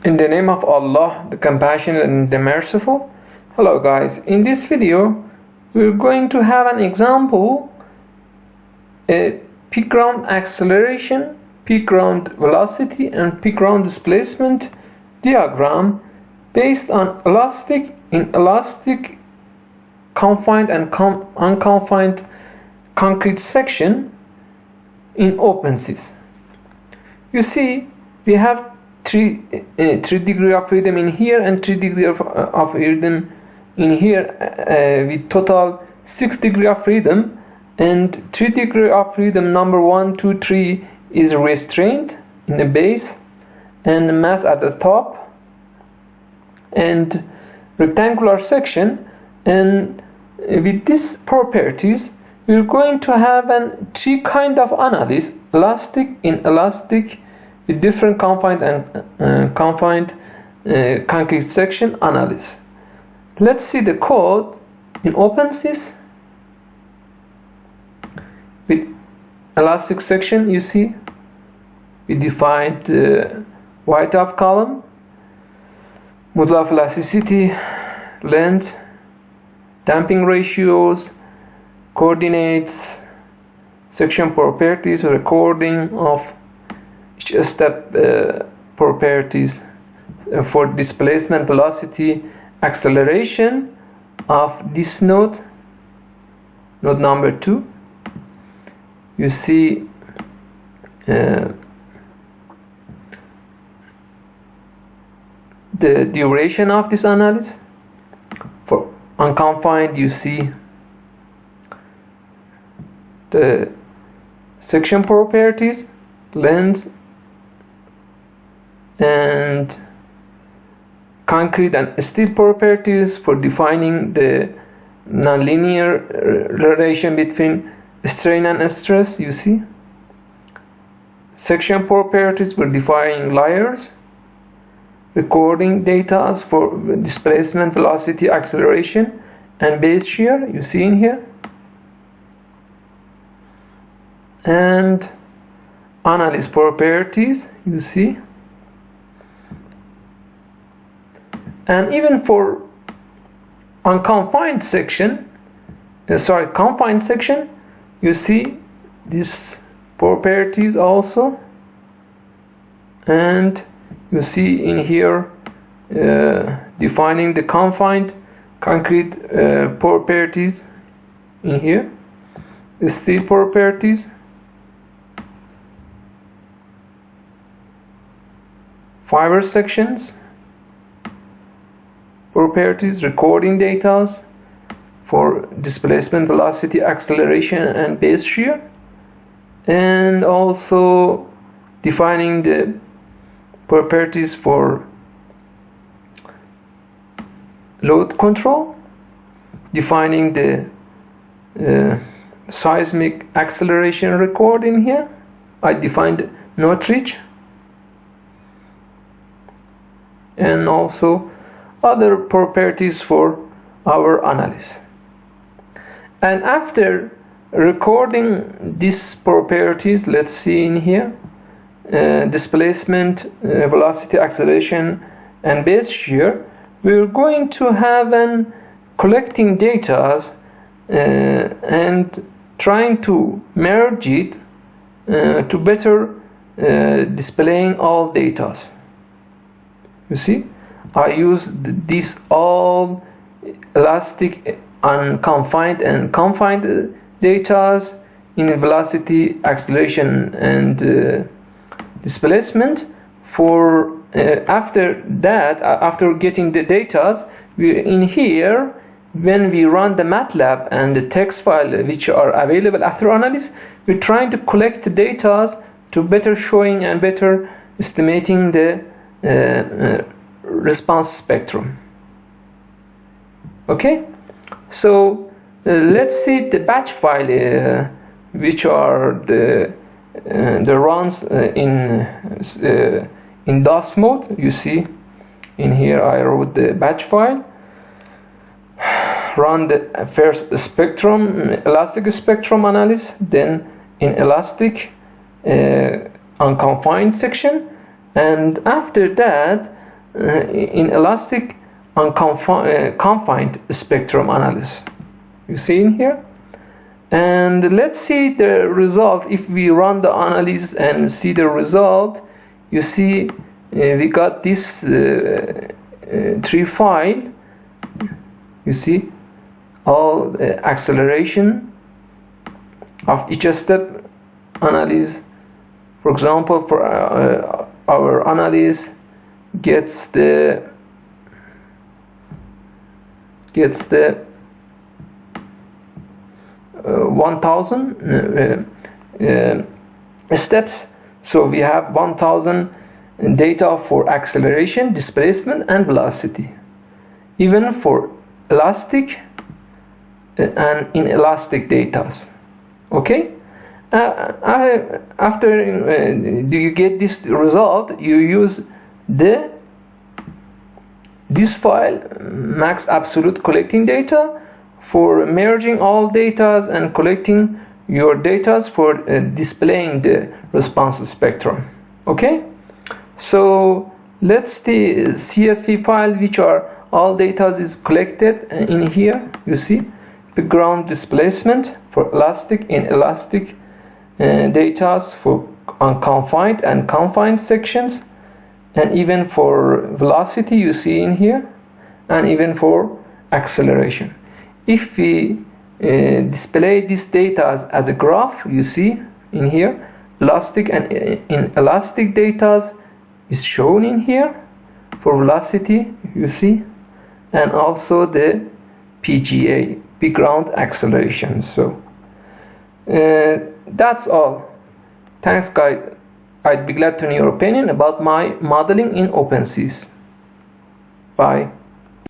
In the name of Allah, the Compassionate and the Merciful. Hello guys, in this video we're going to have an example, a peak ground acceleration, peak ground velocity and peak ground displacement diagram based on inelastic confined and unconfined concrete section in OpenSees. You see, we have 3 degree of freedom in here and 3 degree of freedom in here, with total 6 degree of freedom, and 3 degree of freedom number 1, 2, 3 is restrained in the base and the mass at the top and rectangular section. And with these properties we're going to have three kind of analysis: elastic, inelastic, with different confined and confined concrete section analysis. Let's see the code in OpenSees. With elastic section, you see we defined the white-top column, model of elasticity, length, damping ratios, coordinates, section properties, recording of each step properties for displacement, velocity, acceleration of this node number 2. You see the duration of this analysis. For unconfined, you see the section properties, length, and concrete and steel properties for defining the nonlinear relation between strain and stress. You see section properties for defining layers, recording data for displacement, velocity, acceleration, and base shear. You see in here, and analysis properties. You see. And even for unconfined section, confined section, you see these properties also, and you see in here defining the confined concrete properties in here, the steel properties, fiber sections properties, recording data for displacement, velocity, acceleration, and base shear, and also defining the properties for load control, defining the seismic acceleration record in here. I defined Northridge, and also other properties for our analysis. And after recording these properties, let's see in here displacement, velocity, acceleration, and base shear, we're going to have collecting data and trying to merge it to better displaying all data. You see, I use these all elastic, unconfined, and confined data in velocity, acceleration, and displacement. For after that, after getting the data, we in here, when we run the MATLAB and the text file which are available after analysis, we're trying to collect the data to better showing and better estimating the response spectrum. Okay, so let's see the batch file which are the runs in DOS mode. You see in here I wrote the batch file, run the first spectrum, elastic spectrum analysis, then in elastic unconfined section, and after that inelastic confined spectrum analysis. You see in here. And let's see the result. If we run the analysis and see the result, you see we got this 3 file. You see all the acceleration of each step analysis. For example, for our analysis gets the 1000 steps, so we have 1000 data for acceleration, displacement and velocity, even for elastic and inelastic data. Okay, after do you get this result, you use this file max absolute collecting data for merging all data and collecting your data for displaying the response spectrum. Okay, so let's the CSV file which are all data is collected in here. You see background displacement for elastic, inelastic data for unconfined and confined sections, and even for velocity you see in here, and even for acceleration. If we display this data as a graph, you see in here elastic and inelastic data is shown in here for velocity, you see, and also the PGA, background acceleration. So that's all. Thanks guys. I'd be glad to know your opinion about my modeling in OpenSees. Bye.